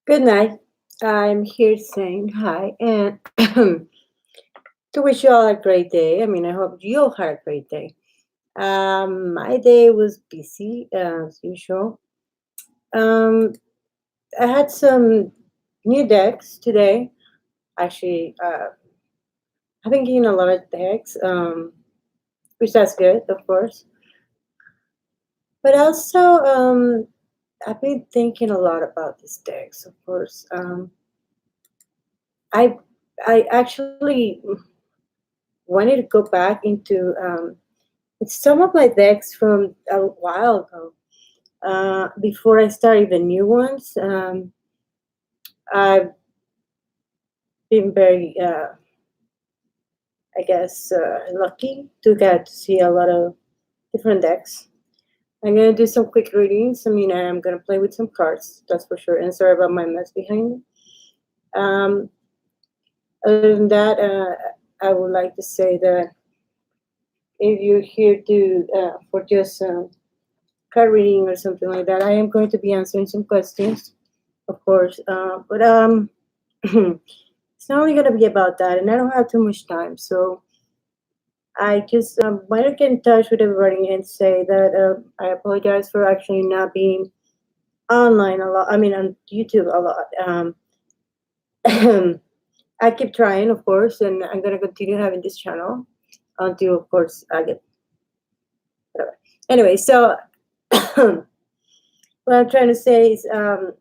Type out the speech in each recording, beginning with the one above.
Good night. I'm here saying hi and to wish you all a great day. I hope you all had a great day. My day was busy as usual. Um, I had some new decks today. Actually, I've been getting a lot of decks, which that's good, of course. But also, I've been thinking a lot about these decks, of course. I I actually wanted to go back into it's some of my decks from a while ago. Before I started the new ones, I've been very, I guess, lucky to get to see a lot of different decks. I'm gonna do some quick readings. I'm gonna play with some cards, that's for sure. And sorry about my mess behind me. Um, Other than that, I would like to say that if you're here to for just card reading or something like that, I am going to be answering some questions, of course. But it's not only going to be about that, and I don't have too much time. So I just want to get in touch with everybody and say that I apologize for actually not being online a lot. On YouTube a lot. I keep trying, of course, and I'm going to continue having this channel until, of course, I get whatever. Anyway, so what I'm trying to say is I'm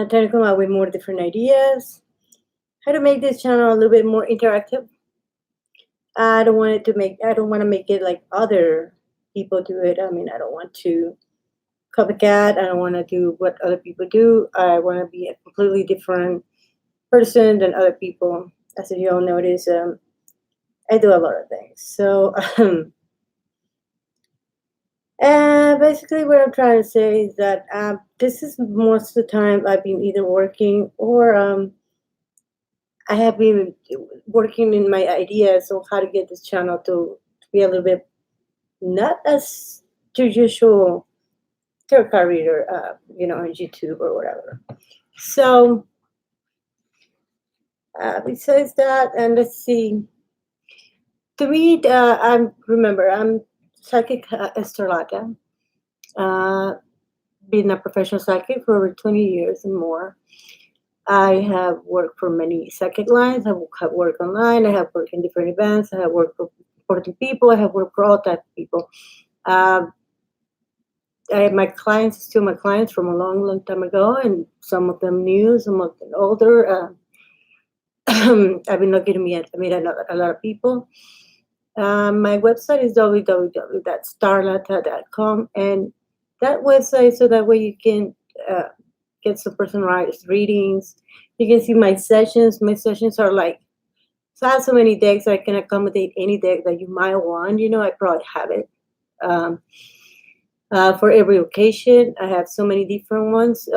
trying to come up with more different ideas, how to make this channel a little bit more interactive. I don't want to make it like other people do it. I don't want to copycat. I don't want to do what other people do. I want to be a completely different person than other people. As you all notice, I do a lot of things. So, and basically, what I'm trying to say is that this is most of the time I've been either working or I have been working in my ideas of how to get this channel to be a little bit not as the usual tarot card reader, on YouTube or whatever. So besides that, and let's see, to read, I'm psychic Estrelata, uh, been a professional psychic for over 20 years and more. I have worked for many psychic lines. I have worked online. I have worked in different events. I have worked for important people. I have worked for all types of people. Um, my clients, still my clients from a long, long time ago, and some of them new, some of them older. I've been lucky to meet a lot of people. My website is www.starlataestella.com, and that website so that way you can get some personalized readings. You can see my sessions. My sessions are like, so I have so many decks I can accommodate any deck that you might want. I probably have it. Um, for every occasion. I have so many different ones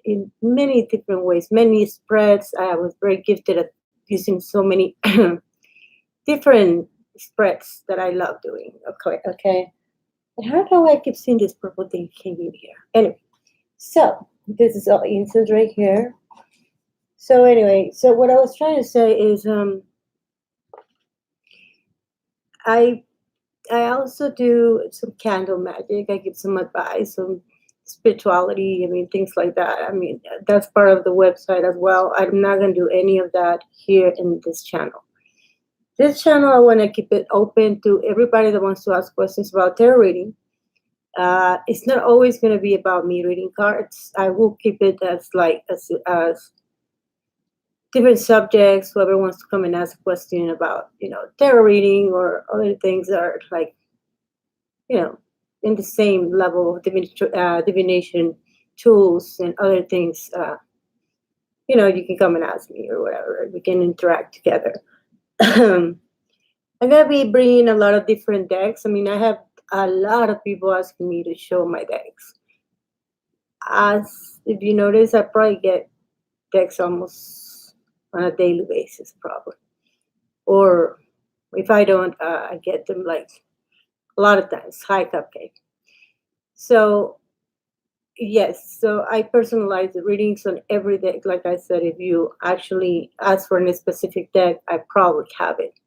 in many different ways, many spreads. I was very gifted at using so many different spreads that I love doing. Okay. And how do I keep seeing this purple thing hanging here? Anyway, so this is all incense right here. So anyway, so what I was trying to say is I I also do some candle magic. I give some advice on spirituality. Things like that. That's part of the website as well. I'm not going to do any of that here in this channel. This channel, I want to keep it open to everybody that wants to ask questions about tarot reading. It's not always going to be about me reading cards. I will keep it as different subjects. Whoever wants to come and ask a question about tarot reading or other things that are like you know, in the same level of divination tools and other things, you can come and ask me or whatever. We can interact together. I'm gonna be bringing a lot of different decks. I have a lot of people asking me to show my decks. As if you notice, I probably get decks almost on a daily basis, probably. Or if I don't, I get them like a lot of times. High cupcake. So Yes, so I personalize the readings on every deck. Like I said, if you actually ask for a specific deck, I probably have it.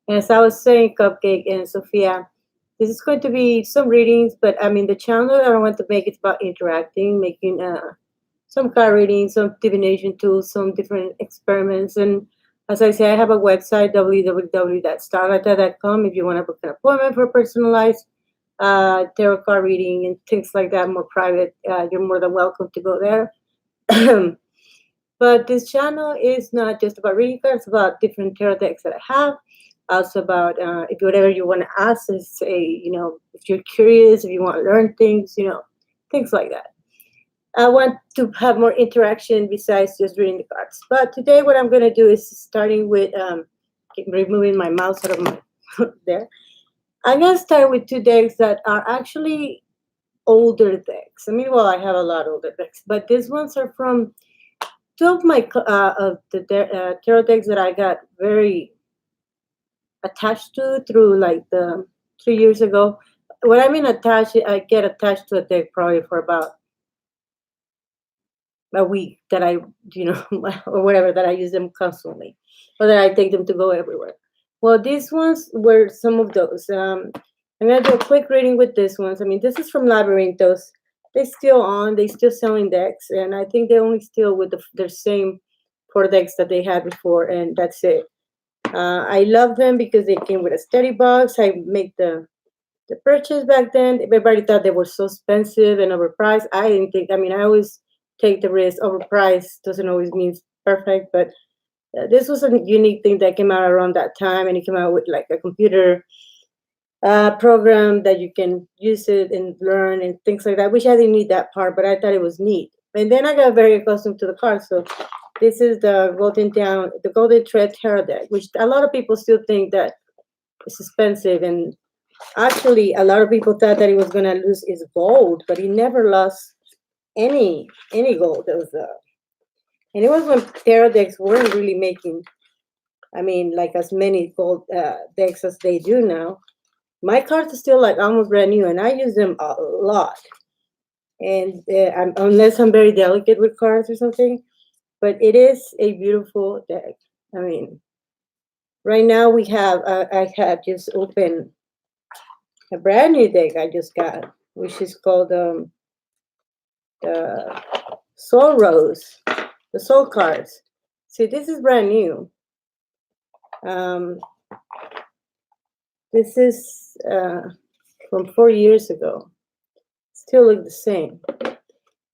And as I was saying, Cupcake and Sophia, this is going to be some readings, but I mean, the channel that I want to make is about interacting, making some card readings, some divination tools, some different experiments. And as I say, I have a website, www.starlataestella.com, if you want to book an appointment for personalized tarot card reading and things like that, more private. You're more than welcome to go there. But this channel is not just about reading cards, it's about different tarot decks that I have. Also about if whatever you want to ask is say, if you're curious, if you want to learn things, things like that. I want to have more interaction besides just reading the cards. But today, what I'm going to do is starting with removing my mouse out of my there. I'm going to start with two decks that are actually older decks. I mean, well, I have a lot of older decks, but these ones are from two of my of the tarot decks that I got very attached to through like the 3 years ago. When I mean attached, I get attached to a deck probably for about a week that I, or whatever, that I use them constantly, or that I take them to go everywhere. Well, these ones were some of those. I'm gonna do a quick reading with this ones. I mean, this is from Labyrinthos. They still on. They still selling decks, and I think they only still with their same four decks that they had before, and that's it. I love them because they came with a steady box. I make the purchase back then. Everybody thought they were so expensive and overpriced. I didn't think. I mean, I always take the risk. Overpriced doesn't always mean perfect, but this was a unique thing that came out around that time, and it came out with like a computer program that you can use it and learn and things like that. Which I didn't need that part, but I thought it was neat. And then I got very accustomed to the cards. So this is the Golden Thread Tarot deck, which a lot of people still think that it's expensive. And actually, a lot of people thought that it was going to lose its gold, but it never lost any gold. And it was when tarot decks weren't really making, I mean, like as many gold decks as they do now. My cards are still like almost brand new, and I use them a lot. And unless I'm very delicate with cards or something, but it is a beautiful deck. I mean, right now we have I had just opened a brand new deck I just got, which is called the Soul Rose, the Soul cards. See, this is brand new. Um, this is from 4 years ago. Still look the same.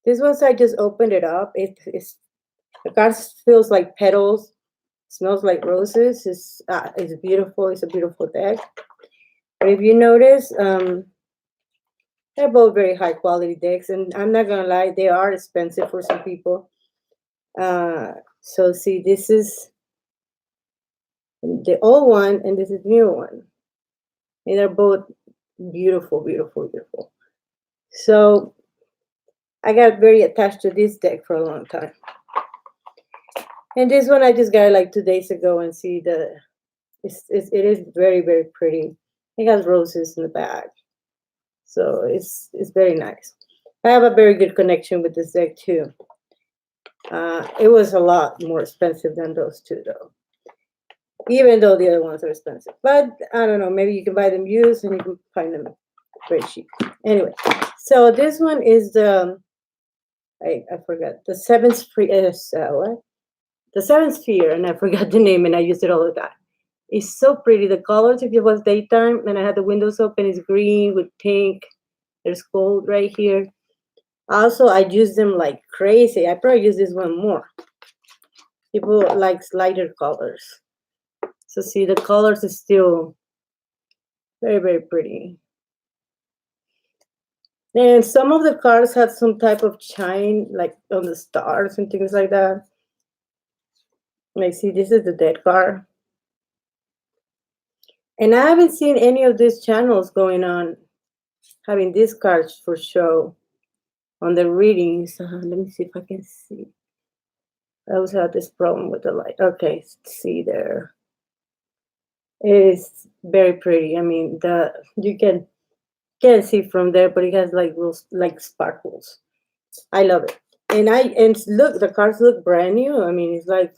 This one's I just opened it up. It's the card feels like petals, smells like roses. It's beautiful. It's a beautiful deck. But if you notice, they're both very high quality decks, and I'm not gonna lie, they are expensive for some people. So see, this is the old one, and this is the new one, and they're both beautiful, beautiful, beautiful. So I got very attached to this deck for a long time, and this one I just got like 2 days ago, and see it is very, very pretty. It has roses in the back, so it's very nice. I have a very good connection with this deck too. It was a lot more expensive than those two, though. Even though the other ones are expensive, but I don't know. Maybe you can buy them used, and you can find them very cheap. Anyway, so this one is the I forgot the seventh what? The seventh sphere, and I forgot the name, and I used it all the time. It's so pretty. The colors, if it was daytime, and I had the windows open, is green with pink. There's gold right here. Also, I use them like crazy. I probably use this one more. People like lighter colors. So see, the colors is still very, very pretty. And some of the cards have some type of shine, like on the stars and things like that. Like, see, this is the dead card. And I haven't seen any of these channels going on having these cards for show on the readings. Let me see if I can see. I always had this problem with the light. Okay, see there. It's very pretty. I mean, you can't see from there, but it has like those like sparkles. I love it. And look, the cards look brand new. I mean, it's like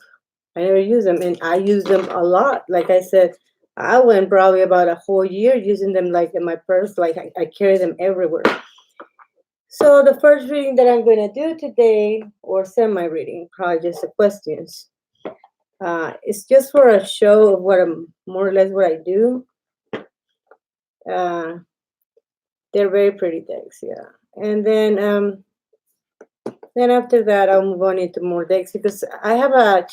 I never use them, and I use them a lot. Like I said, I went probably about a whole year using them, like in my purse. Like I carry them everywhere. So the first reading that I'm going to do today, or semi-reading, probably just the questions. It's just for a show of what I'm more or less what I do. Uh, they're very pretty decks, yeah. And then after that, I'll move on into more decks because I have a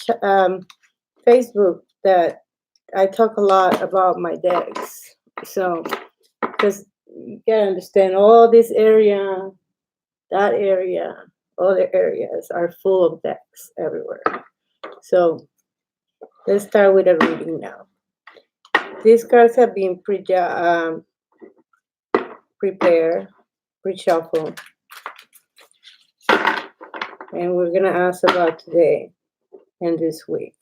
Facebook that I talk a lot about my decks. So, because you gotta understand, all this area, that area, other areas are full of decks everywhere. So, let's start with a reading now. These cards have been prepared, pre-shuffled, and we're gonna ask about today and this week.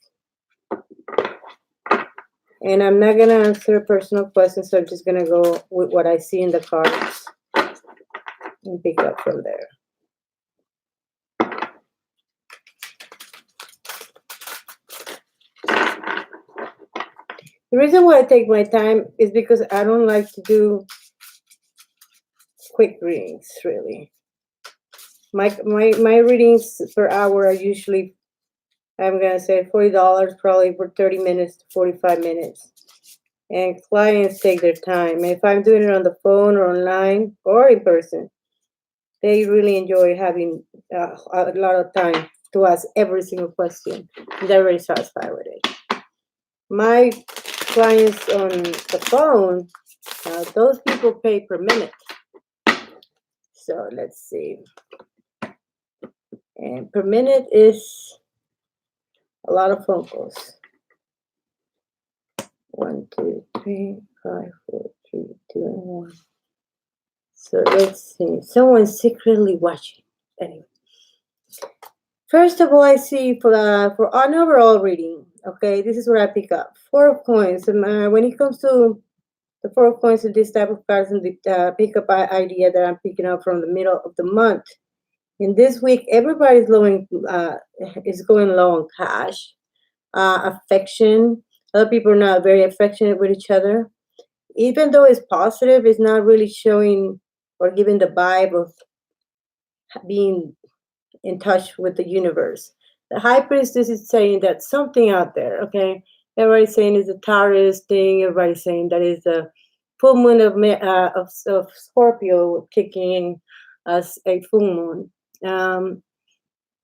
And I'm not gonna answer personal questions, so I'm just gonna go with what I see in the cards and pick up from there. The reason why I take my time is because I don't like to do quick readings, really. My readings per hour are usually, I'm gonna say $40 probably for 30 minutes to 45 minutes. And clients take their time. And if I'm doing it on the phone or online or in person, they really enjoy having a lot of time to ask every single question. They're very satisfied with it. My clients on the phone, those people pay per minute. So let's see. And per minute is a lot of phone calls. 1, 2, 3, 5, 4, 3, 2, and 1. So let's see. Someone's secretly watching. Anyway. First of all, I see for an overall reading, okay, this is what I pick up. 4 of coins. When it comes to the 4 of coins and this type of cards and the pickup idea that I'm picking up from the middle of the month. In this week, everybody's is going low on cash, affection. Other people are not very affectionate with each other. Even though it's positive, it's not really showing or giving the vibe of being in touch with the universe. The high priestess is saying that something out there, okay? Everybody's saying it's a Taurus thing. Everybody's saying that is a full moon of Scorpio kicking in as a full moon.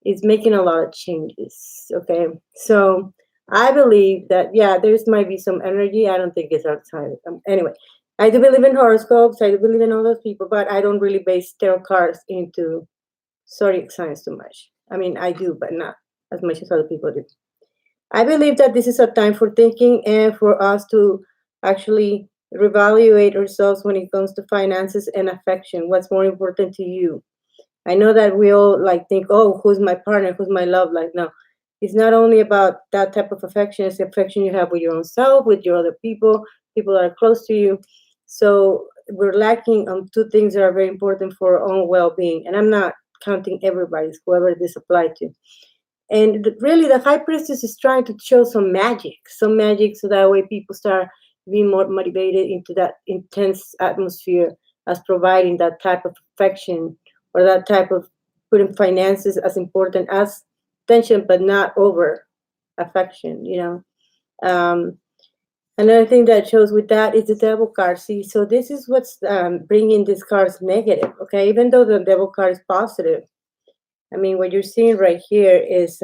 It's making a lot of changes, okay? So I believe that, yeah, there's might be some energy. I don't think it's outside. Anyway, I do believe in horoscopes. I do believe in all those people, but I don't really base tarot cards into zodiac signs too much. I mean, I do, but not as much as other people do. I believe that this is a time for thinking and for us to actually reevaluate ourselves when it comes to finances and affection. What's more important to you? I know that we all like think, oh, who's my partner? Who's my love? Like, no, it's not only about that type of affection. It's the affection you have with your own self, with your other people that are close to you. So we're lacking on 2 things that are very important for our own well-being. And I'm not counting everybody's, whoever this applied to. And really, the high priestess is trying to show some magic, so that way people start being more motivated into that intense atmosphere as providing that type of affection or that type of putting finances as important as attention, but not over affection, Another thing that shows with that is the devil card. See, so this is what's bringing these cards negative, okay? Even though the devil card is positive, I mean, what you're seeing right here is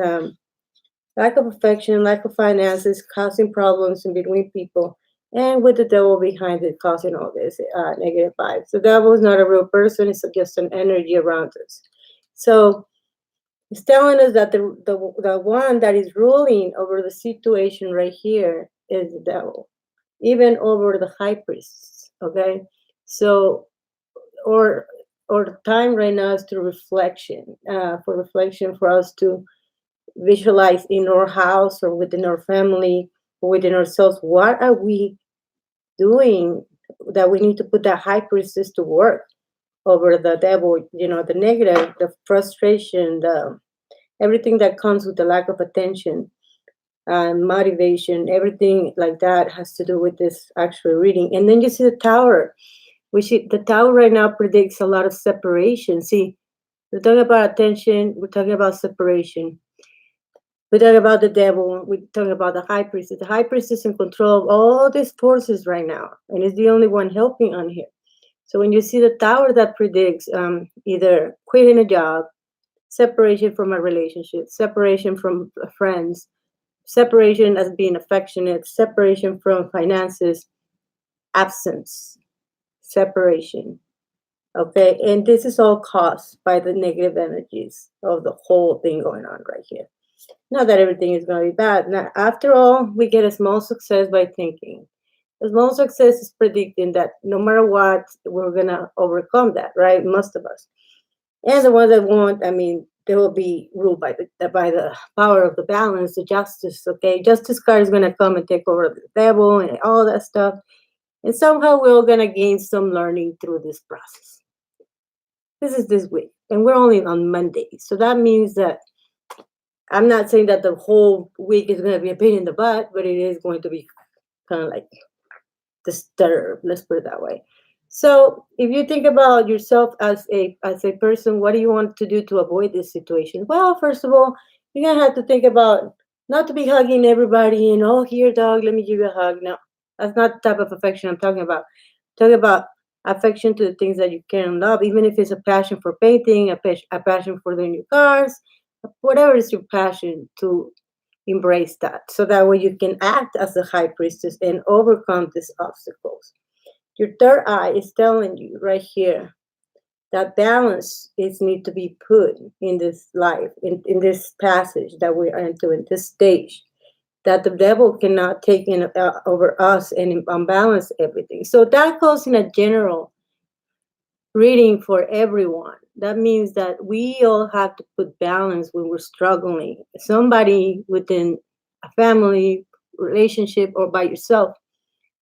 lack of affection, lack of finances, causing problems in between people, and with the devil behind it, causing all this negative vibes. The devil is not a real person; it's just an energy around us. So it's telling us that the one that is ruling over the situation right here is the devil, even over the high priests. Okay, so or the time right now is to reflection, for us to visualize in our house or within our family or within ourselves, what are we doing that we need to put that high priestess to work? over the devil, the negative, the frustration, the everything that comes with the lack of attention and motivation, everything like that has to do with this actual reading. And then you see the tower, which the tower right now predicts a lot of separation. See, we're talking about attention, we're talking about separation. We talk about the devil. We talk about the high priestess. The high priestess is in control of all these forces right now, and is the only one helping on here. So when you see the tower that predicts either quitting a job, separation from a relationship, separation from friends, separation as being affectionate, separation from finances, absence, separation. Okay, and this is all caused by the negative energies of the whole thing going on right here. Not that everything is going to be bad. Now, after all, we get a small success by thinking. A small success is predicting that no matter what, we're going to overcome that, right? Most of us. And the ones that won't, I mean, they will be ruled by the power of the balance, the justice, okay? Justice card is going to come and take over the devil and all that stuff. And somehow we're going to gain some learning through this process. This is this week. And we're only on Monday. So that means that I'm not saying that the whole week is going to be a pain in the butt, but it is going to be kind of like disturbed. Let's put it that way. So, if you think about yourself as a person, what do you want to do to avoid this situation? Well, first of all, you're gonna have to think about not to be hugging everybody and oh, here, dog, let me give you a hug. No, that's not the type of affection I'm talking about. I'm talking about affection to the things that you care and love, even if it's a passion for painting, a passion for the new cars, whatever is your passion, to embrace that so that way you can act as a high priestess and overcome these obstacles. Your third eye is telling you right here that balance is need to be put in this life, in this passage that we are into, in this stage, that the devil cannot take in over us and unbalance everything. So that goes in a general reading for everyone. That means that we all have to put balance when we're struggling. Somebody within a family, relationship, or by yourself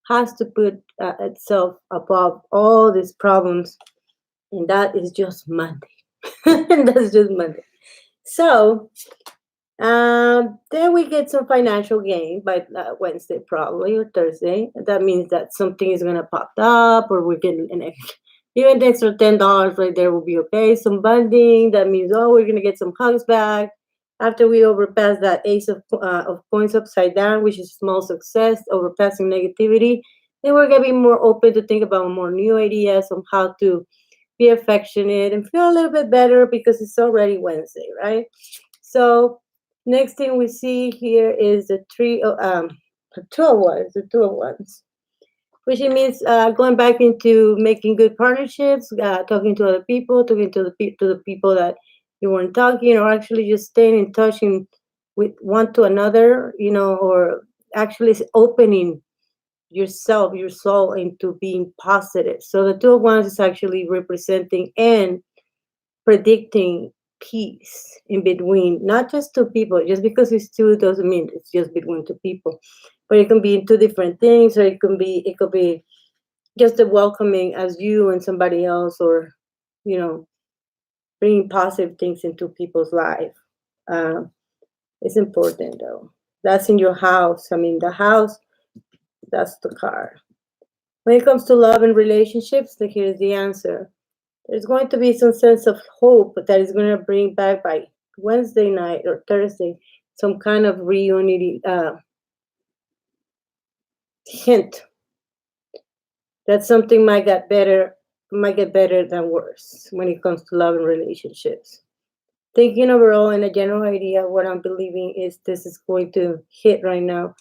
has to put itself above all these problems, and that is just Monday. That's just Monday. So then we get some financial gain by Wednesday, probably, or Thursday. That means that something is gonna pop up, or we're getting an extra, even the extra $10 right there will be okay. Some bonding. That means we're gonna get some hugs back after we overpass that ace of coins upside down, which is small success, overpassing negativity. Then we're gonna be more open to think about more new ideas on how to be affectionate and feel a little bit better because it's already Wednesday, right? So next thing we see here is the two of wands, which it means going back into making good partnerships, talking to other people, talking to the people that you weren't talking, or actually just staying in touch with one to another, or actually opening yourself, your soul, into being positive. So the two of wands is actually representing and predicting peace in between, not just two people. Just because it's two doesn't mean it's just between two people, but it can be in two different things, or it could be just a welcoming as you and somebody else, or bringing positive things into people's life. It's important though. That's in your house. I mean, the house, that's the card. When it comes to love and relationships, here's the answer. There's going to be some sense of hope that is going to bring back by Wednesday night or Thursday some kind of reunity hint that something might get better than worse when it comes to love and relationships. Thinking overall in a general idea, what I'm believing is this is going to hit right now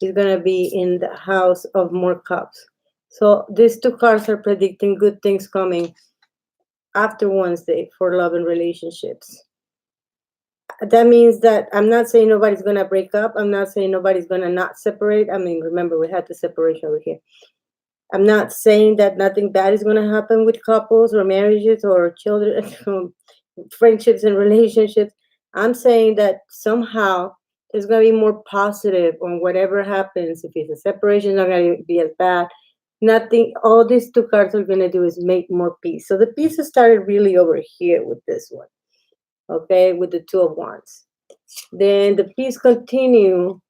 is going to be in the house of more cups. So these two cards are predicting good things coming after Wednesday for love and relationships. That means that I'm not saying nobody's going to break up. I'm not saying nobody's going to not separate. I mean, remember, we had the separation over here. I'm not saying that nothing bad is going to happen with couples or marriages or children, friendships and relationships. I'm saying that somehow there's going to be more positive on whatever happens. If it's a separation, it's not going to be as bad. Nothing, all these two cards are going to do is make more peace. So the peace started really over here with this one, okay, with the Two of Wands. Then the peace continue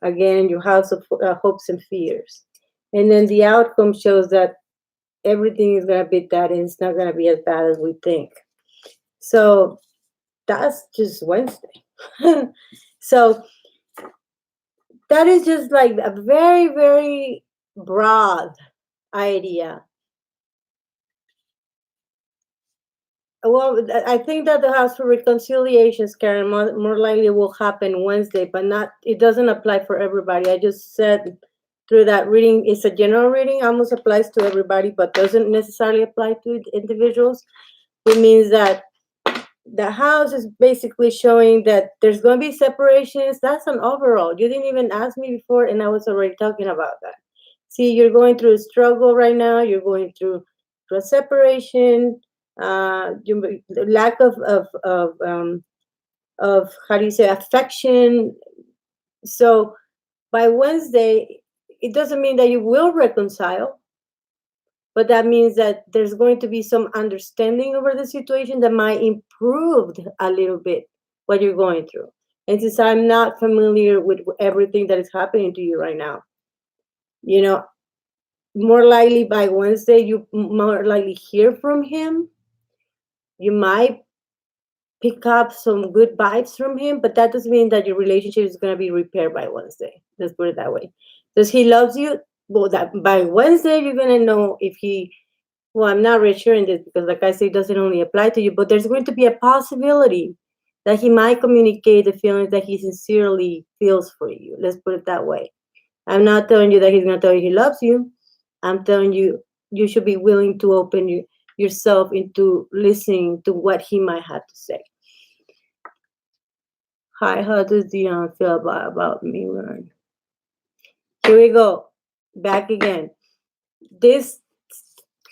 again, your house of hopes and fears. And then the outcome shows that everything is going to be that, and it's not going to be as bad as we think. So that's just Wednesday. So that is just like a very, very broad idea. Well, I think that the house for reconciliations, Karen, more likely will happen Wednesday, but not. It doesn't apply for everybody. I just said through that reading, it's a general reading, almost applies to everybody, but doesn't necessarily apply to individuals. It means that the house is basically showing that there's going to be separations. That's an overall. You didn't even ask me before, and I was already talking about that. See, you're going through a struggle right now. You're going through a separation. Lack of how do you say, affection. So by Wednesday, it doesn't mean that you will reconcile, but that means that there's going to be some understanding over the situation that might improve a little bit what you're going through. And since I'm not familiar with everything that is happening to you right now, you know, more likely by Wednesday, you more likely hear from him. You might pick up some good vibes from him, but that doesn't mean that your relationship is going to be repaired by Wednesday. Let's put it that way. Does he loves you? Well, that by Wednesday, you're going to know if he, well, I'm not reassuring this because, like I say, it doesn't only apply to you, but there's going to be a possibility that he might communicate the feelings that he sincerely feels for you. Let's put it that way. I'm not telling you that he's going to tell you he loves you. I'm telling you, you should be willing to open yourself into listening to what he might have to say. Hi, how does Dion feel about me, Lauren? Here we go. Back again. These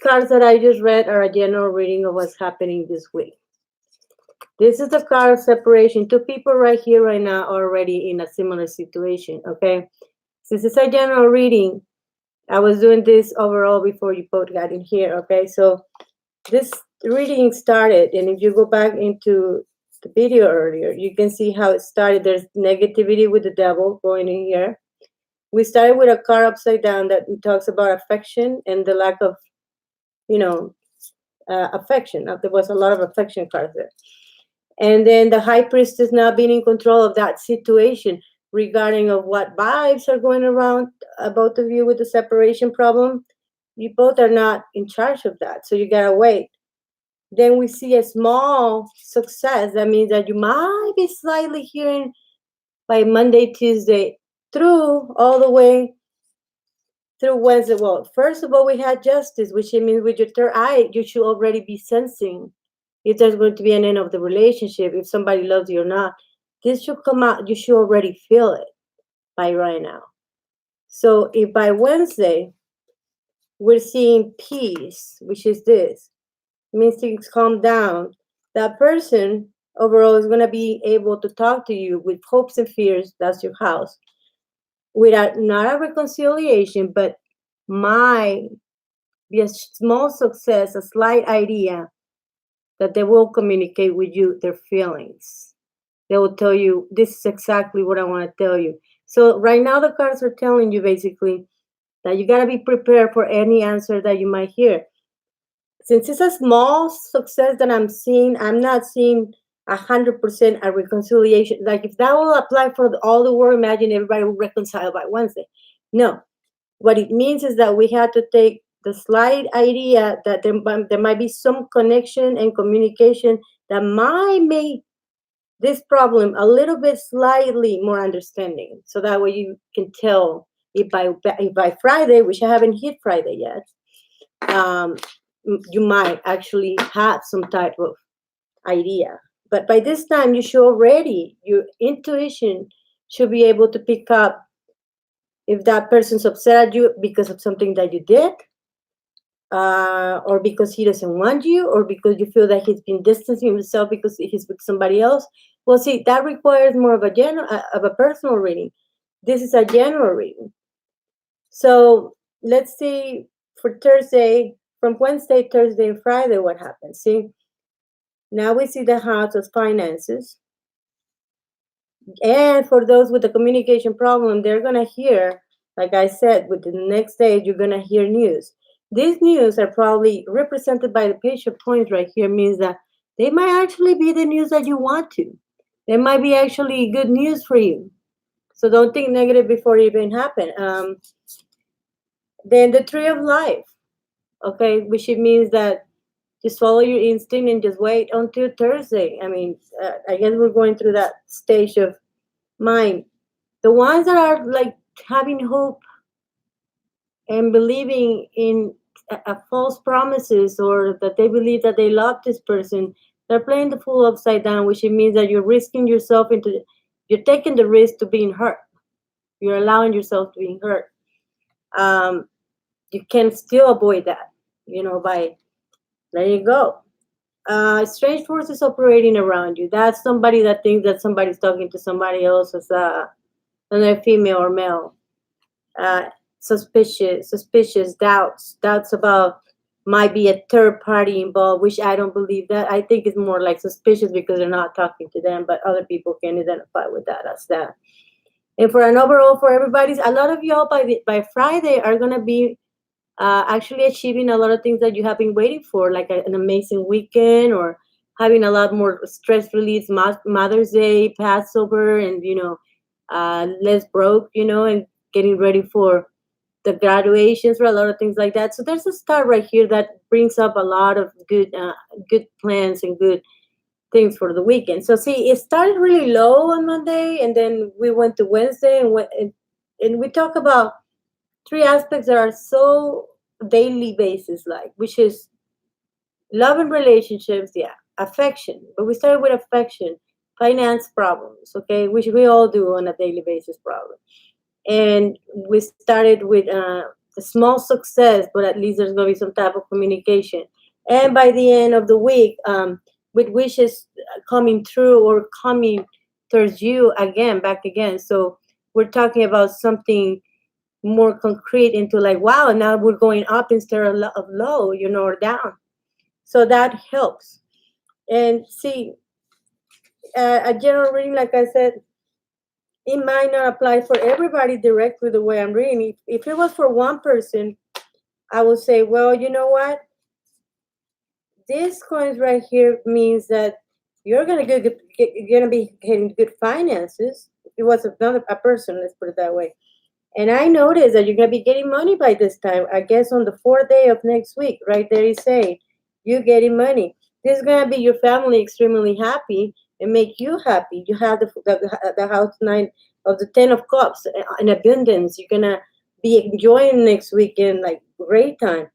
cards that I just read are a general reading of what's happening this week. This is the card of separation. Two people right here, right now, are already in a similar situation, okay? Since it's a general reading, I was doing this overall before you both got in here, okay? So this reading started, and if you go back into the video earlier, you can see how it started. There's negativity with the devil going in here. We started with a card upside down that talks about affection and the lack of, affection. There was a lot of affection cards there. And then the high priestess now being in control of that situation regarding of what vibes are going around, both of you with the separation problem. You both are not in charge of that, so you gotta wait. Then we see a small success. That means that you might be slightly hearing by Monday, Tuesday, through all the way through Wednesday. Well, first of all, we had justice, which means with your third eye, you should already be sensing if there's going to be an end of the relationship, if somebody loves you or not. This should come out. You should already feel it by right now. So if by Wednesday we're seeing peace, which is this, means things calm down, that person overall is going to be able to talk to you with hopes and fears. That's your house. Without not a reconciliation, but might be a small success, a slight idea that they will communicate with you their feelings. They will tell you, this is exactly what I want to tell you. So right now the cards are telling you basically that you got to be prepared for any answer that you might hear. Since it's a small success that I'm seeing, I'm not seeing 100% a reconciliation. Like if that will apply for all the world, imagine everybody will reconcile by Wednesday. No, what it means is that we have to take the slight idea that there might be some connection and communication that might make this problem a little bit slightly more understanding. So that way you can tell if by Friday, which I haven't hit Friday yet, you might actually have some type of idea. But by this time, you should already, your intuition should be able to pick up if that person's upset at you because of something that you did, or because he doesn't want you, or because you feel that he's been distancing himself because he's with somebody else. Well, see, that requires more of a personal reading. This is a general reading. So let's see for Thursday, from Wednesday, Thursday, and Friday, what happens? See, now we see the house of finances. And for those with the communication problem, they're going to hear, like I said, with the next day, you're going to hear news. These news are probably represented by the page of points right here, means that they might actually be the news that you want to. They might be actually good news for you. So don't think negative before it even happen. Then the tree of life, okay, which it means that just follow your instinct and just wait until Thursday. I mean, I guess we're going through that stage of mind. The ones that are like having hope and believing in false promises, or that they believe that they love this person, they're playing the fool upside down, which it means that you're risking yourself into, you're taking the risk to being hurt. You're allowing yourself to be hurt. You can still avoid that, by letting it go. Strange forces operating around you. That's somebody that thinks that somebody's talking to somebody else as another female or male. Suspicious doubts about might be a third party involved, which I don't believe that. I think it's more like suspicious because they're not talking to them, but other people can identify with that as that. And for an overall, for everybody's, a lot of y'all by Friday are gonna be actually achieving a lot of things that you have been waiting for, like an amazing weekend, or having a lot more stress relief, Mother's Day, Passover, and less broke, and getting ready for the graduations, or a lot of things like that. So there's a start right here that brings up a lot of good plans and good things for the weekend. So see, it started really low on Monday, and then we went to Wednesday, and we talk about three aspects that are so daily basis, like, which is love and relationships, yeah, affection. But we started with affection, finance problems, okay, which we all do on a daily basis problem. And we started with a small success, but at least there's going to be some type of communication. And by the end of the week, with wishes coming through or coming towards you again, back again. So we're talking about something more concrete into like, wow, now we're going up instead of low, or down. So that helps. And see, a general reading, like I said, it might not apply for everybody directly the way I'm reading. If it was for one person, I would say, well, you know what? This coins right here means that you're gonna be getting good finances. If it was another a person, let's put it that way. And I noticed that you're gonna be getting money by this time. I guess on the fourth day of next week, right there is saying you getting money. This is gonna be your family extremely happy and make you happy. You have the house nine of the 10 of cups in abundance. You're gonna be enjoying next weekend like great time,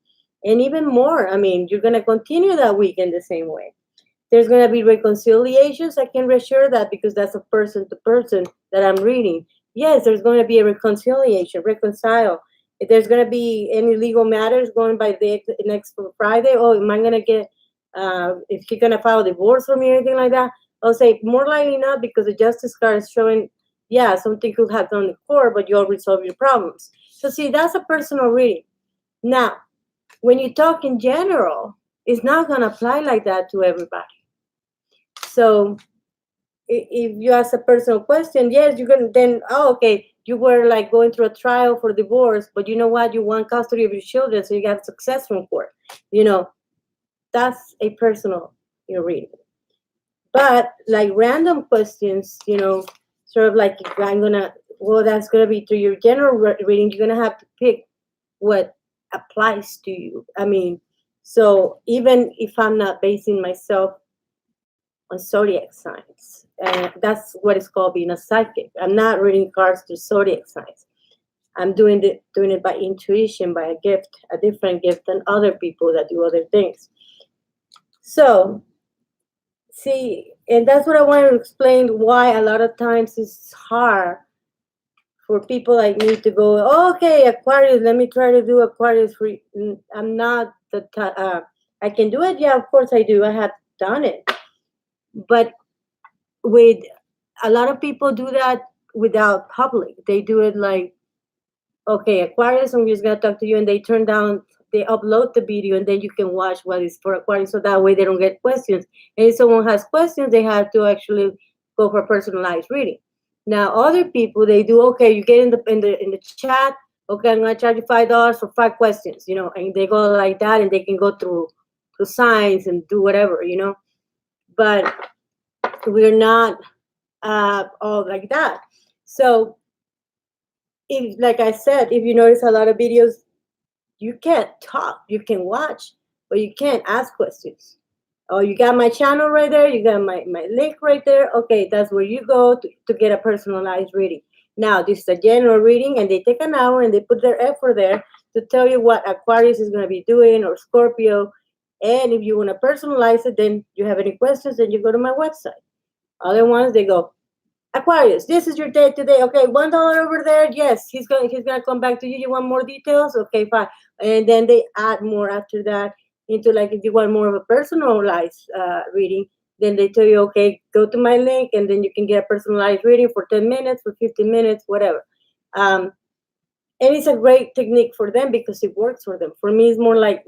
and even more. I mean, you're gonna continue that weekend the same way. There's gonna be reconciliations. I can reassure that because that's a person to person that I'm reading. Yes, there's going to be a reconciliation, reconcile. If there's going to be any legal matters going by the next Friday, oh, am I going to get, if he's going to file a divorce for me or anything like that? I'll say more likely not, because the justice card is showing, yeah, something could have done in court, but you'll resolve your problems. So see, that's a personal reading. Now, when you talk in general, it's not going to apply like that to everybody. So if you ask a personal question, yes, you can then, oh, okay, you were like going through a trial for divorce, but you know what? You want custody of your children, so you got success from court. That's a personal reading. But like random questions, sort of like that's gonna be through your general reading. You're gonna have to pick what applies to you. I mean, so even if I'm not basing myself on zodiac signs, that's what is called being a psychic. I'm not reading cards through zodiac signs. I'm doing it by intuition, by a gift, a different gift than other people that do other things. So, see, and that's what I wanted to explain, why a lot of times it's hard for people like me to go, oh, okay, Aquarius, let me try to do Aquarius for you. I'm not I can do it. Yeah, of course I do. I have done it. But with a lot of people do that without public. They do it like, okay, Aquarius, I'm just gonna talk to you, and they turn down they upload the video, and then you can watch what is for Aquarius. So that way they don't get questions. And if someone has questions, they have to actually go for personalized reading. Now, other people, they do, okay, you get in the chat, okay, I'm gonna charge you $5 for 5 questions, and they go like that, and they can go through signs and do whatever, but we're not all like that. So, if, like I said, if you notice a lot of videos, you can't talk, you can watch, but you can't ask questions. Oh, you got my channel right there, you got my link right there. Okay, that's where you go to get a personalized reading. Now, this is a general reading, and they take an hour and they put their effort there to tell you what Aquarius is going to be doing, or Scorpio. And if you want to personalize it, then you have any questions, then you go to my website. Other ones, they go, Aquarius, this is your day today. Okay, $1 over there. Yes, he's gonna come back to you. You want more details? Okay, fine. And then they add more after that into, like, if you want more of a personalized reading, then they tell you, okay, go to my link, and then you can get a personalized reading for 10 minutes, for 15 minutes, whatever. And it's a great technique for them because it works for them. For me, it's more like,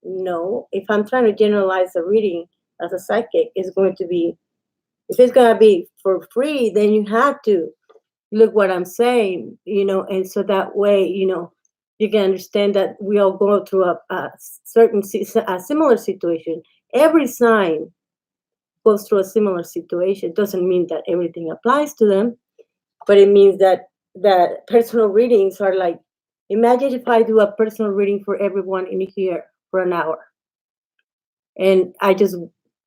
no, if I'm trying to generalize a reading as a psychic, it's going to be, if it's gonna be for free, then you have to look what I'm saying, and so that way, you can understand that we all go through a similar situation. Every sign goes through a similar situation. Doesn't mean that everything applies to them, but it means that personal readings are like, imagine if I do a personal reading for everyone in here for an hour, and I just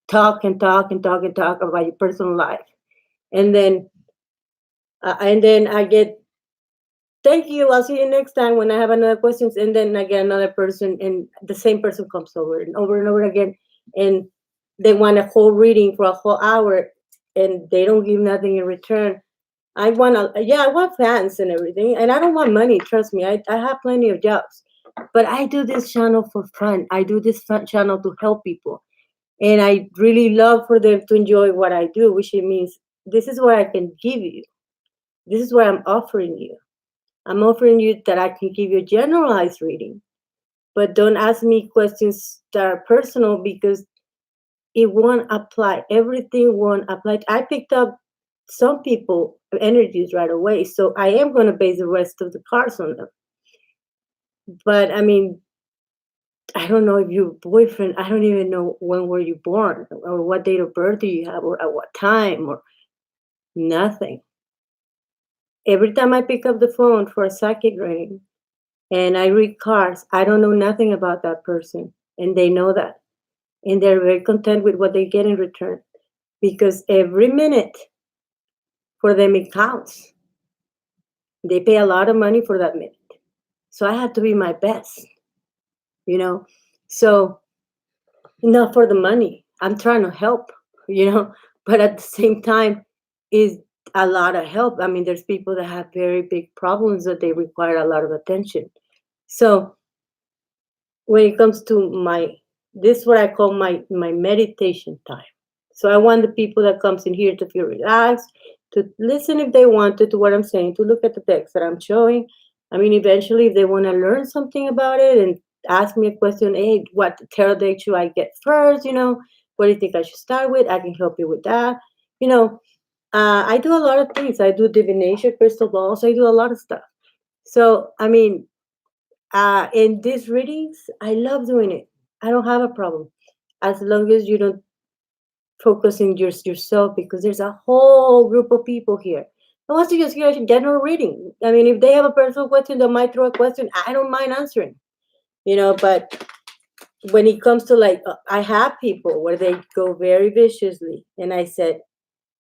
talk and talk and talk and talk about your personal life, and then I get, thank you, I'll see you next time when I have another questions, and then I get another person, and the same person comes over and over and over again, and they want a whole reading for a whole hour, and they don't give nothing in return. I want fans and everything, and I don't want money. Trust me, I have plenty of jobs, but I do this channel for fun. I do this channel to help people, and I really love for them to enjoy what I do, which it means this is what I can give you. This is what I'm offering you. I'm offering you that I can give you a generalized reading, but don't ask me questions that are personal, because it won't apply. Everything won't apply. I picked up some people energies right away, so I am going to base the rest of the cards on them. But I mean, I don't know if your boyfriend, I don't even know when were you born, or what date of birth do you have, or at what time, or nothing. Every time I pick up the phone for a psychic reading and I read cards, I don't know nothing about that person, and they know that, and they're very content with what they get in return, because every minute for them it counts. They pay a lot of money for that minute, so I have to be my best, so not for the money. I'm trying to help, but at the same time, is a lot of help. I mean, there's people that have very big problems that they require a lot of attention. So when it comes to this is what I call my meditation time. So I want the people that comes in here to feel relaxed, to listen if they want to what I'm saying, to look at the text that I'm showing. I mean, eventually, if they want to learn something about it and ask me a question, hey, what tarot deck should I get first? What do you think I should start with? I can help you with that. I do a lot of things. I do divination, crystal balls. I do a lot of stuff. So, I mean, in these readings, I love doing it. I don't have a problem, as long as you don't focus on yourself, because there's a whole group of people here. I want to just hear a general reading. I mean, if they have a personal question, they might throw a question. I don't mind answering, but when it comes to I have people where they go very viciously, and I say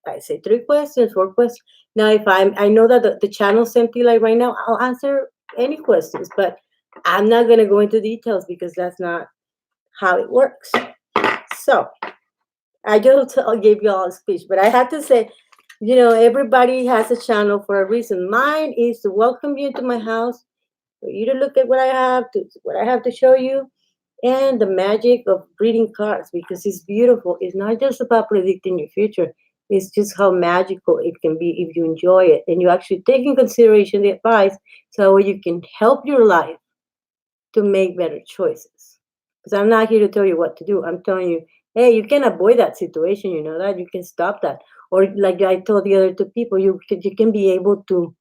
3 questions, 4 questions. Now, if I know that the channel's empty, like right now, I'll answer any questions, but I'm not going to go into details because that's not how it works. So I'll give you all a speech, but I have to say, everybody has a channel for a reason. Mine is to welcome you into my house, for you to look at what I have to show you, and the magic of reading cards, because it's beautiful. It's not just about predicting your future. It's just how magical it can be if you enjoy it and you actually take in consideration the advice, so you can help your life to make better choices. Because I'm not here to tell you what to do. I'm telling you, hey, you can avoid that situation. You know that you can stop that. Or like I told the other two people, you can be able to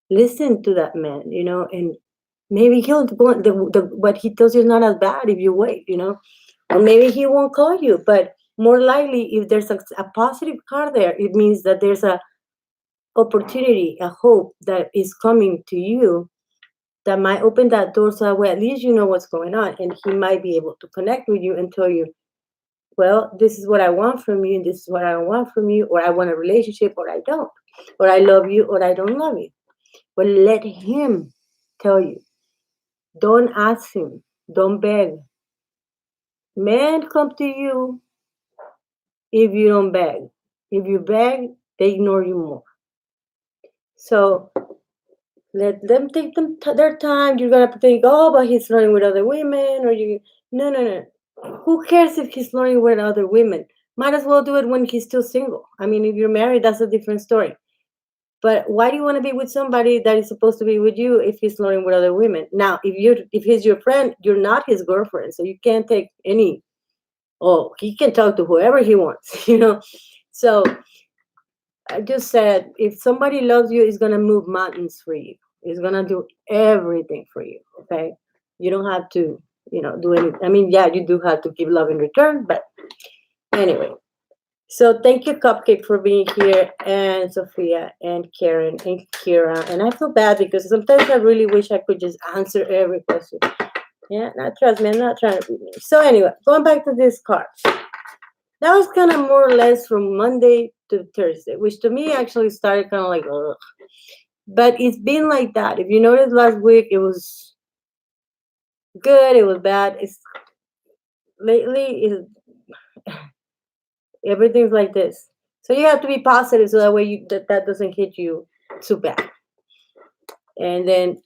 listen to that man, and maybe he'll go. What he tells you is not as bad if you wait, or maybe he won't call you. But more likely, if there's a positive card there, it means that there's a opportunity, a hope that is coming to you that might open that door so that way at least you know what's going on, and he might be able to connect with you and tell you, well, this is what I want from you, and this is what I don't want from you, or I want a relationship or I don't, or I love you or I don't love you. But let him tell you. Don't ask him. Don't beg. Men come to you if you don't beg. If you beg, they ignore you more. So let them take their time. You're gonna think, oh, but he's flirting with other women, or you. No, no, no. Who cares if he's flirting with other women? Might as well do it when he's still single. I mean, if you're married, that's a different story. But why do you want to be with somebody that is supposed to be with you if he's flirting with other women? Now, if he's your friend, you're not his girlfriend, so you can't take any. Oh, he can talk to whoever he wants, So I just said, if somebody loves you, he's gonna move mountains for you. He's gonna do everything for you. Okay, you don't have to, do anything. I mean, yeah, you do have to give love in return, but anyway. So thank you, Cupcake, for being here, and Sophia, and Karen, and Kira. And I feel bad because sometimes I really wish I could just answer every question. Yeah, not trust me, I'm not trying to be mean. So anyway, going back to this card. That was kind of more or less from Monday to Thursday, which to me actually started kind of like, ugh. But it's been like that. If you noticed last week, it was good, it was bad. It's lately, everything's like this. So you have to be positive so that way that doesn't hit you too bad. And then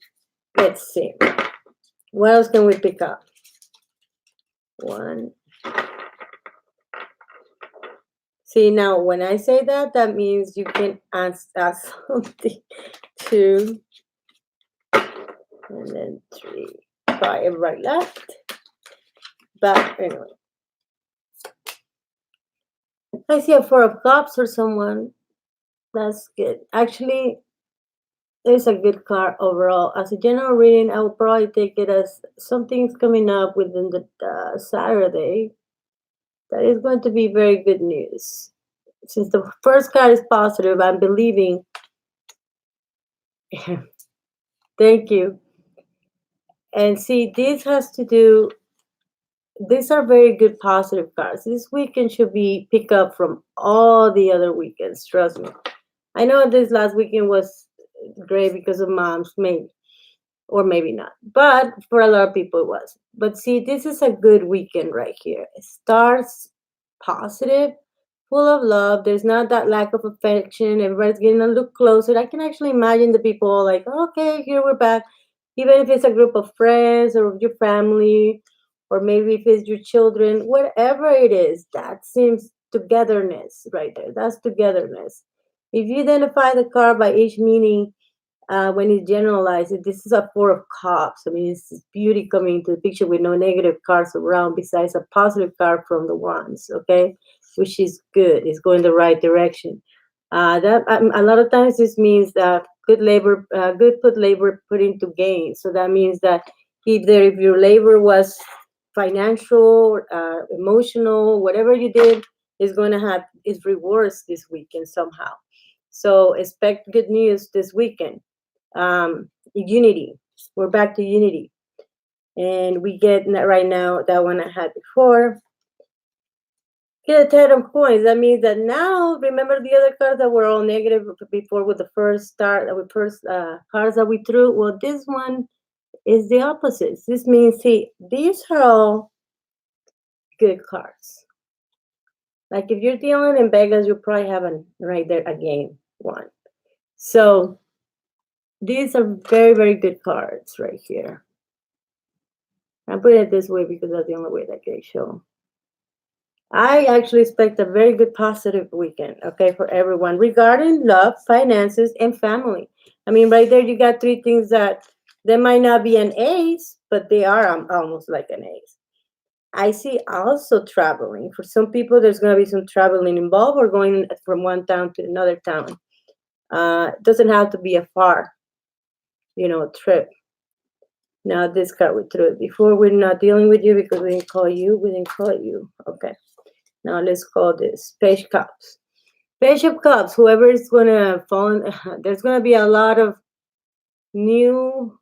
let's see. What else can we pick up? One. See, now when I say that, that means you can ask something. 2, and then 3. 5 right left. But anyway. I see a 4 of Cups or someone. That's good. Actually, it's a good card overall. As a general reading, I will probably take it as something's coming up within the Saturday. That is going to be very good news. Since the first card is positive, I'm believing. Thank you. And see, this has to do. These are very good positive cards. This weekend should be pick up from all the other weekends. Trust me. I know this last weekend was great because of moms, maybe, or maybe not. But for a lot of people, it was. But see, this is a good weekend right here. It starts positive, full of love. There's not that lack of affection. Everybody's getting a little closer. I can actually imagine the people like, okay, here we're back. Even if it's a group of friends or your family, or maybe if it's your children, whatever it is, that seems togetherness right there. That's togetherness. If you identify the card by each meaning, when it's generalized, this is a 4 of Cups. I mean, it's beauty coming into the picture with no negative cards around besides a positive card from the Wands, okay? Which is good. It's going the right direction. A lot of times this means that good labor put into gain. So that means that if your labor was financial, emotional, whatever you did, is going to have its rewards this weekend somehow. So expect good news this weekend. Unity. We're back to unity. And we get right now that one I had before. Get a 10 of coins. That means that now, remember the other cards that were all negative before with the first cards that we threw? Well, this one is the opposite. This means, see, these are all good cards. Like if you're dealing in Vegas, you probably have right there a game one. So these are very, very good cards right here. I put it this way because that's the only way that I can show. I actually expect a very good positive weekend, okay, for everyone regarding love, finances, and family. I mean, right there, you got 3 things that there might not be an ace, but they are almost like an ace. I see also traveling. For some people, there's going to be some traveling involved or going from one town to another town. It doesn't have to be a far, trip. Now this card we threw before. We're not dealing with you because we didn't call you. We didn't call you. Okay. Now let's call this Page Cups. Page of Cups. Whoever is gonna fall in, there's gonna be a lot of new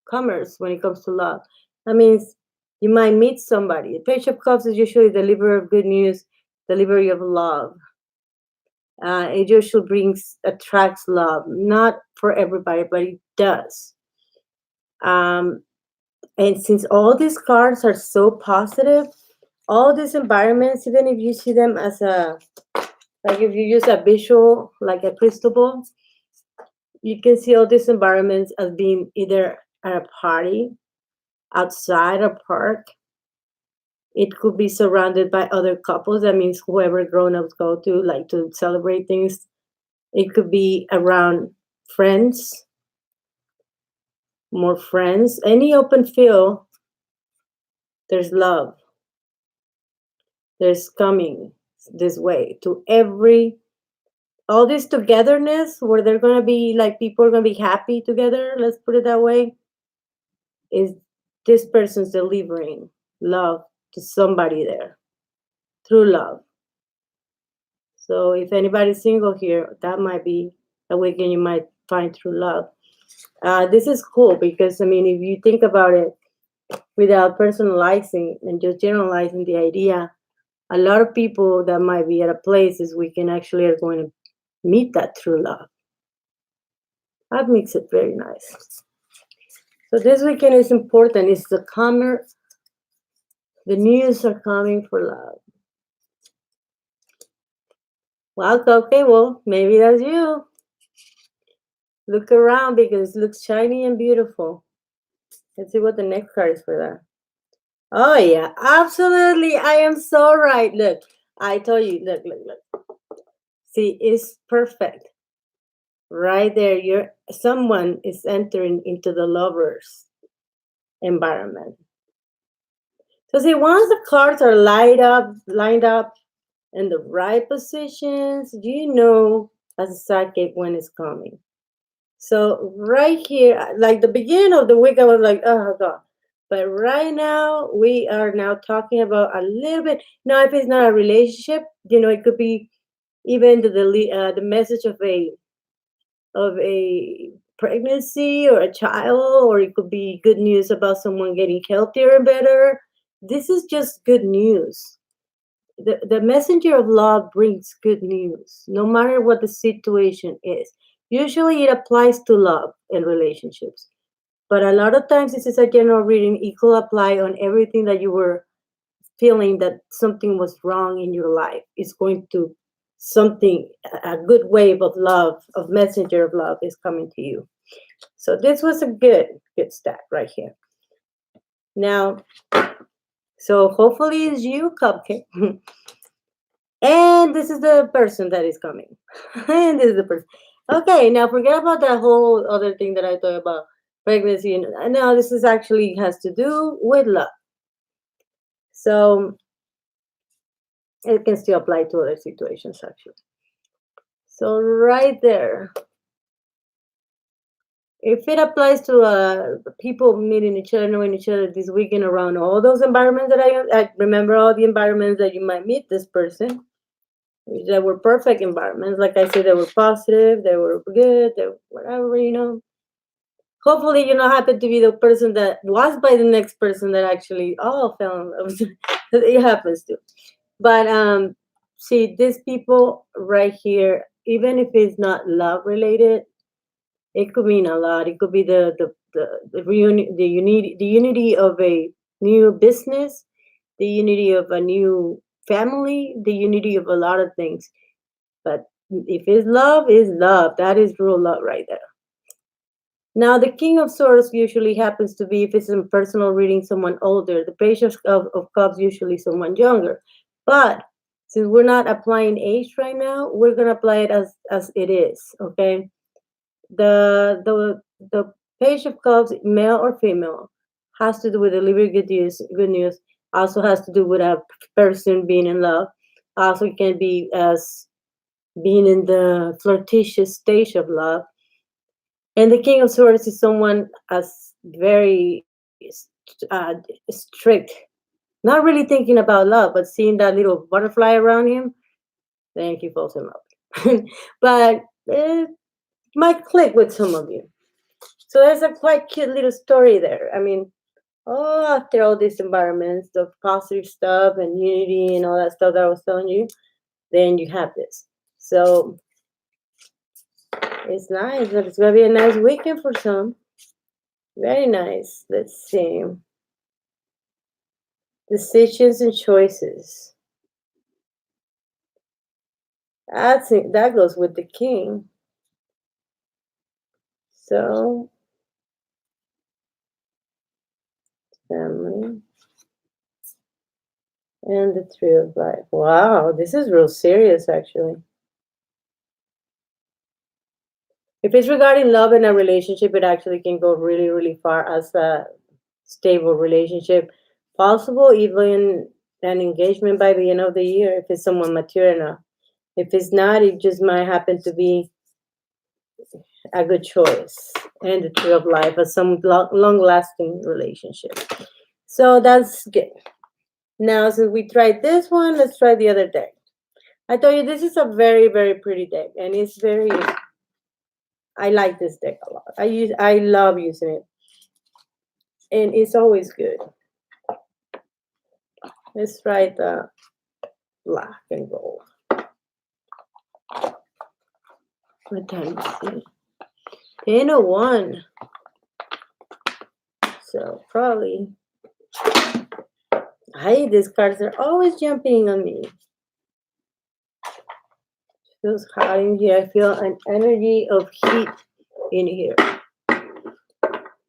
comers when it comes to love. That means you might meet somebody. The Page of Cups is usually the deliverer of good news, delivery of love. It usually attracts love, not for everybody, but it does. And since all these cards are so positive, all these environments, even if you see them as like if you use a visual, like a crystal ball, you can see all these environments as being either at a party, outside a park. It could be surrounded by other couples. That means whoever grown-ups go to, like to celebrate things. It could be around friends, more friends. Any open field, there's love. There's coming this way to all this togetherness where they're going to be like people are going to be happy together. Let's put it that way. Is this person's delivering love to somebody there through love. So if anybody's single here, that might be a weekend you might find through love. This is cool because, I mean, if you think about it without personalizing and just generalizing the idea, a lot of people that might be at a place this weekend actually are going to meet that true love. That makes it very nice. So this weekend is important. It's the news are coming for love. Well, okay, well, maybe that's you. Look around because it looks shiny and beautiful. Let's see what the next card is for that. Oh, yeah, absolutely. I am so right. Look, I told you. Look. See, it's perfect. Right there, someone is entering into the lovers environment. So see, once the cards are lined up in the right positions, you know as a psychic when it's coming. So right here, like the beginning of the week, I was like, oh God. But right now, we are now talking about a little bit. Now, if it's not a relationship, it could be even the message of a pregnancy or a child, or it could be good news about someone getting healthier and better. This is just good news. The messenger of love brings good news, no matter what the situation is. Usually it applies to love and relationships. But a lot of times this is a general reading. It could apply on everything that you were feeling that something was wrong in your life. It's going to a good wave of love, of messenger of love is coming to you. So this was a good stack right here. Now, so hopefully it's you, Cupcake. And this is the person that is coming. And this is the person. Okay, now forget about that whole other thing that I talked about, pregnancy. And now this is actually has to do with love. So it can still apply to other situations, actually. So right there, if it applies to people meeting each other, knowing each other this weekend around all those environments that I remember, all the environments that you might meet this person, that were perfect environments. Like I said, they were positive, they were good, they were whatever. Hopefully, you don't happen to be the person that was by the next person that actually all fell in love. It happens to. But see, these people right here, even if it's not love related, it could mean a lot. It could be the unity of a new business, the unity of a new family, the unity of a lot of things. But if it's love, is love. That is real love right there. Now, the King of Swords usually happens to be, if it's a personal reading, someone older. The Page of Cups usually someone younger. But since we're not applying age right now, we're gonna apply it as it is. Okay. The Page of Cups, male or female, has to do with delivery good news. Good news also has to do with a person being in love. Also can be as being in the flirtatious stage of love. And the King of Swords is someone as very strict, not really thinking about love, but seeing that little butterfly around him, then he falls in love. But it might click with some of you. So there's a quite cute little story there. I mean, oh, after all these environments, the positive stuff and unity and all that stuff that I was telling you, then you have this. So it's nice, but it's gonna be a nice weekend for some. Very nice. Let's see. Decisions and choices. That goes with the king. So family and the tree of life. Wow, this is real serious actually. If it's regarding love in a relationship, it actually can go really, really far as a stable relationship. Possible even an engagement by the end of the year if it's someone mature enough. If it's not, it just might happen to be a good choice and the tree of life as some long lasting relationship. So that's good. Now, since we tried this one, let's try the other deck. I told you this is a very, very pretty deck, and it's very. I like this deck a lot. I love using it, and it's always good. Let's try the black and gold. What time is it? 10:01. So probably. These cards are always jumping on me. Feels hot in here. I feel an energy of heat in here.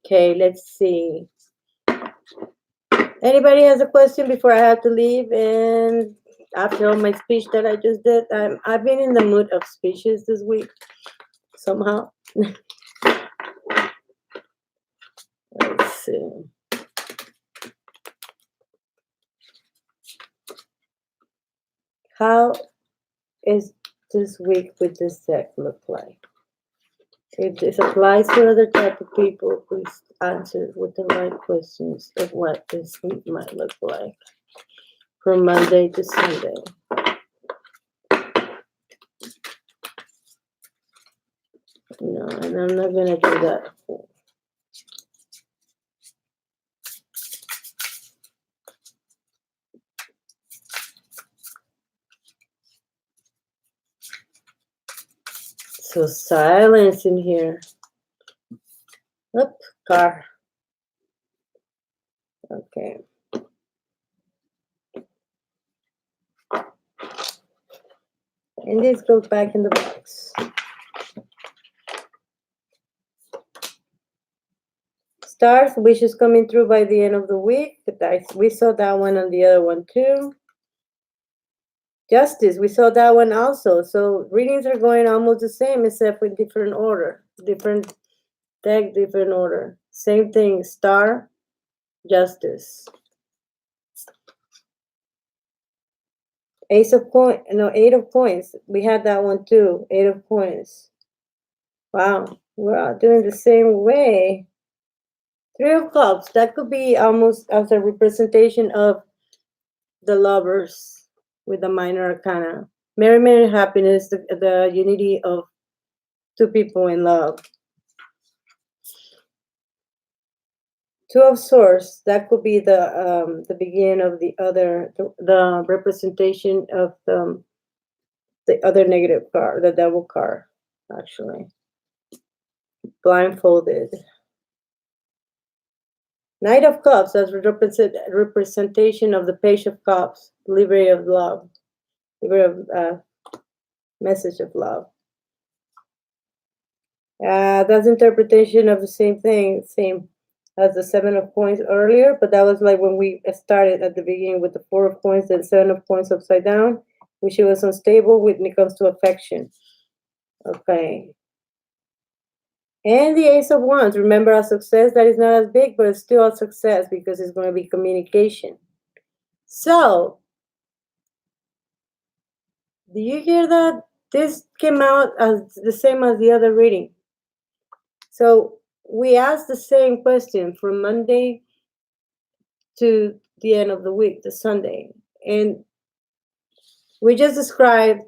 Okay, let's see. Anybody has a question before I have to leave? And after all my speech that I just did, I've been in the mood of speeches this week somehow. Let's see. How is this week with this deck look like? If this applies to other type of people, please answer with the right questions of what this week might look like from Monday to Sunday. No, and I'm not gonna do that. So silence in here. Oop, car. Okay. And this goes back in the box. Stars, wishes coming through by the end of the week. We saw that one and the other one too. Justice, we saw that one also. So readings are going almost the same except for different order. Different deck, different order. Same thing, star, justice. Ace of coins, no, 8 of coins. We had that one too, 8 of coins. Wow, we're all doing the same way. 3 of cups, that could be almost as a representation of the lovers with the minor arcana. Merry happiness, the unity of two people in love. 2 of swords, that could be the beginning of the representation of the other negative card, the devil card, actually. Blindfolded. Knight of Cups, as representation of the Page of Cups, delivery of love, delivery of message of love. That's interpretation of the same thing, same as the 7 of coins earlier, but that was like when we started at the beginning with the 4 of coins and 7 of coins upside down, which it was unstable when it comes to affection. Okay. And the Ace of Wands. Remember, a success that is not as big, but it's still a success because it's going to be communication. So, do you hear that? This came out as the same as the other reading. So, we asked the same question from Monday to the end of the week, the Sunday. And we just described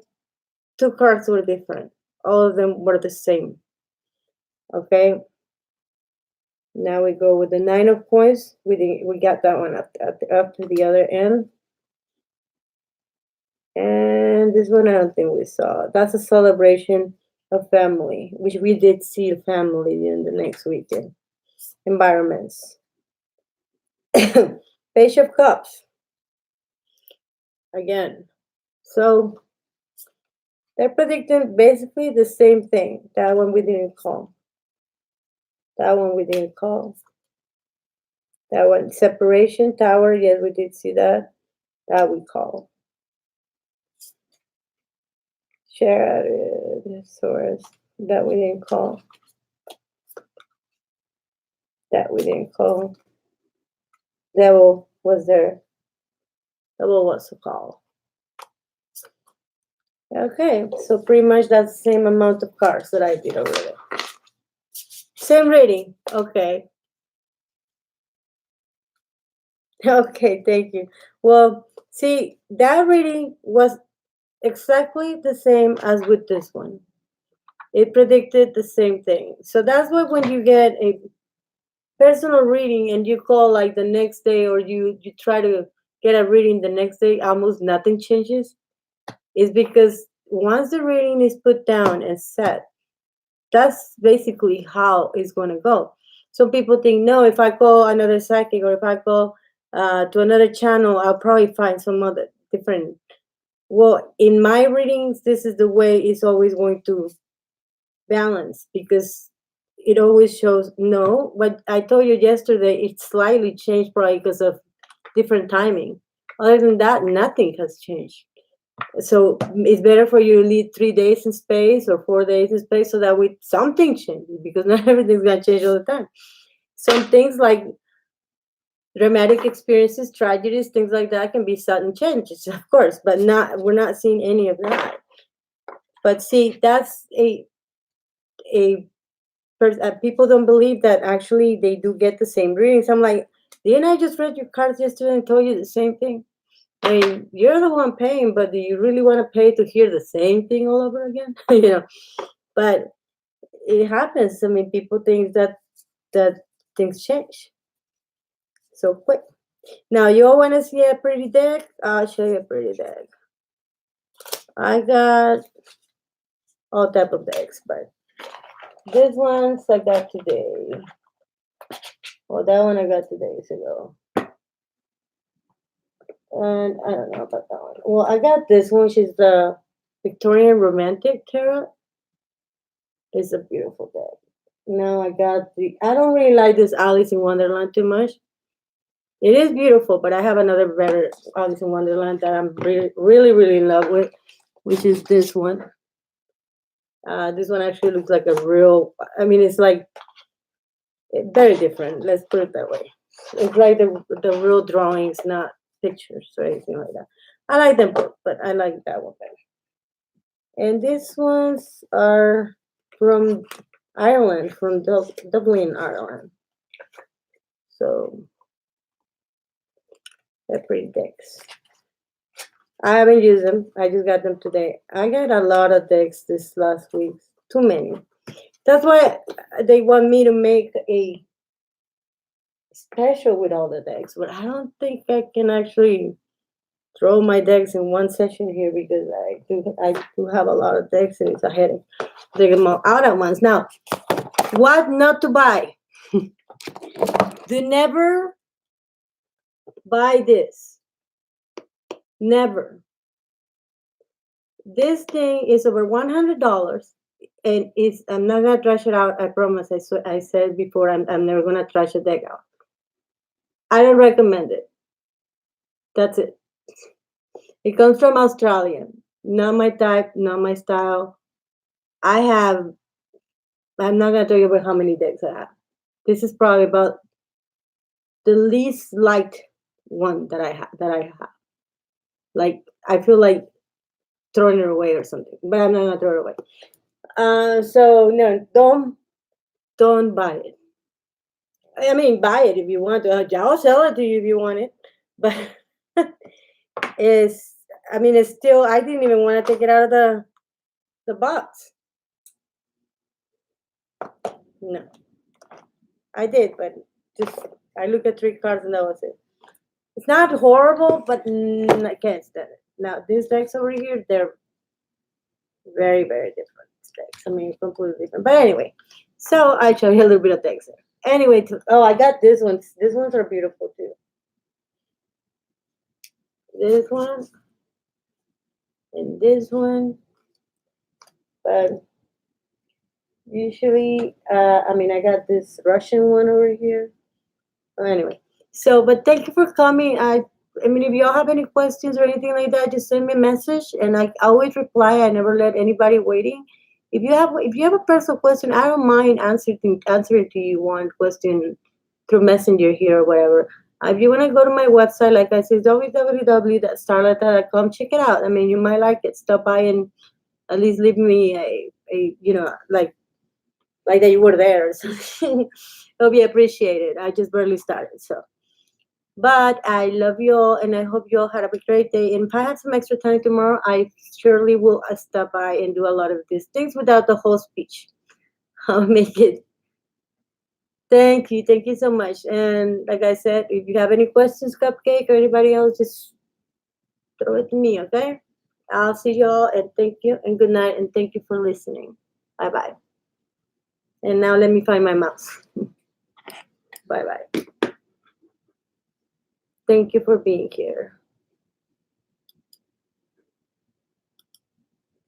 two cards were different. All of them were the same. Okay. Now we go with the Nine of Coins. We got that one up to the other end. And this one I don't think we saw. That's a celebration of family, which we did see family in the next weekend. Environments. Page of Cups. Again. So they're predicting basically the same thing. That one we didn't call. That one we didn't call. That one, separation, tower, yes, we did see that. That we call. Share source, that we didn't call. That we didn't call. Devil was there. Devil was a call. Okay, so pretty much that's the same amount of cards that I did already. Same reading. Okay. Okay, thank you. Well, see, that reading was exactly the same as with this one. It predicted the same thing. So that's why when you get a personal reading and you call like the next day, or you try to get a reading the next day, almost nothing changes, is because once the reading is put down and set, that's basically how it's going to go. Some people think, no, if I call another psychic, or if I call to another channel, I'll probably find some other different. Well, in my readings, this is the way it's always going to balance, because it always shows no. But I told you yesterday, it slightly changed probably because of different timing. Other than that, nothing has changed. So it's better for you to leave 3 days in space or 4 days in space, so that with something changes, because not everything's gonna change all the time. Some things like dramatic experiences, tragedies, things like that can be sudden changes, of course, but we're not seeing any of that. But see, that's a people don't believe that actually they do get the same readings. I'm like, didn't I just read your cards yesterday and told you the same thing? I mean, you're the one paying, but do you really want to pay to hear the same thing all over again? But it happens. I mean, people think that things change so quick. Now, you all want to see a pretty deck? I'll show you a pretty deck. I got all type of decks, but this ones I got today. Well, that one I got 2 days ago. And I don't know about that one. Well, I got this one, which is the Victorian Romantic Tarot. It's a beautiful deck. Now I got I don't really like this Alice in Wonderland too much. It is beautiful, but I have another better Alice in Wonderland that I'm really, really, really in love with, which is this one. This one actually looks like a real, I mean, it's like very different. Let's put it that way. It's like the real drawings, not pictures or anything like that. I like them both, but I like that one better. And these ones are from Ireland, from Dublin, Ireland. So they're pretty decks. I haven't used them. I just got them today. I got a lot of decks this last week. Too many. That's why they want me to make a special with all the decks. But I don't think I can actually throw my decks in one session here, because I do have a lot of decks, and it's a headache to take them all out at once. Now, what not to buy? Do never buy this. Never. This thing is over $100, and I'm not gonna trash it out. I promise. I said before, I'm never gonna trash a deck out. I don't recommend it. That's it. It comes from Australia. Not my type, not my style. I have I'm not gonna tell you about how many decks I have. This is probably about the least liked one that I have. Like I feel like throwing it away or something, but I'm not gonna throw it away. So no, don't buy it. I mean, buy it if you want to. I'll sell it to you if you want it, but it's. I mean, it's still. I didn't even want to take it out of the box. No, I did, but just I looked at 3 cards and that was it. It's not horrible, but I can't stand it. Now these decks over here, they're very, very different decks. I mean, completely different. But anyway, so I show you a little bit of decks there. Anyway, I got this ones. These ones are beautiful too. This one and this one, but usually, I mean, I got this Russian one over here. Anyway, so but thank you for coming. I mean, if y'all have any questions or anything like that, just send me a message, and I always reply. I never let anybody waiting. If you have a personal question, I don't mind answering to you one question through Messenger here or whatever. If you want to go to my website, like I said, www.starlataestella.com, check it out. I mean, you might like it. Stop by and at least leave me a like that you were there or something. It'll be appreciated. I just barely started, so. But I love you all, and I hope you all had a great day. And if I have some extra time tomorrow, I surely will stop by and do a lot of these things without the whole speech. I'll make it. Thank you so much. And like I said, if you have any questions, Cupcake or anybody else, just throw it to me, okay? I'll see you all, and thank you, and good night, and thank you for listening. Bye bye. And now let me find my mouse. Bye bye. Thank you for being here.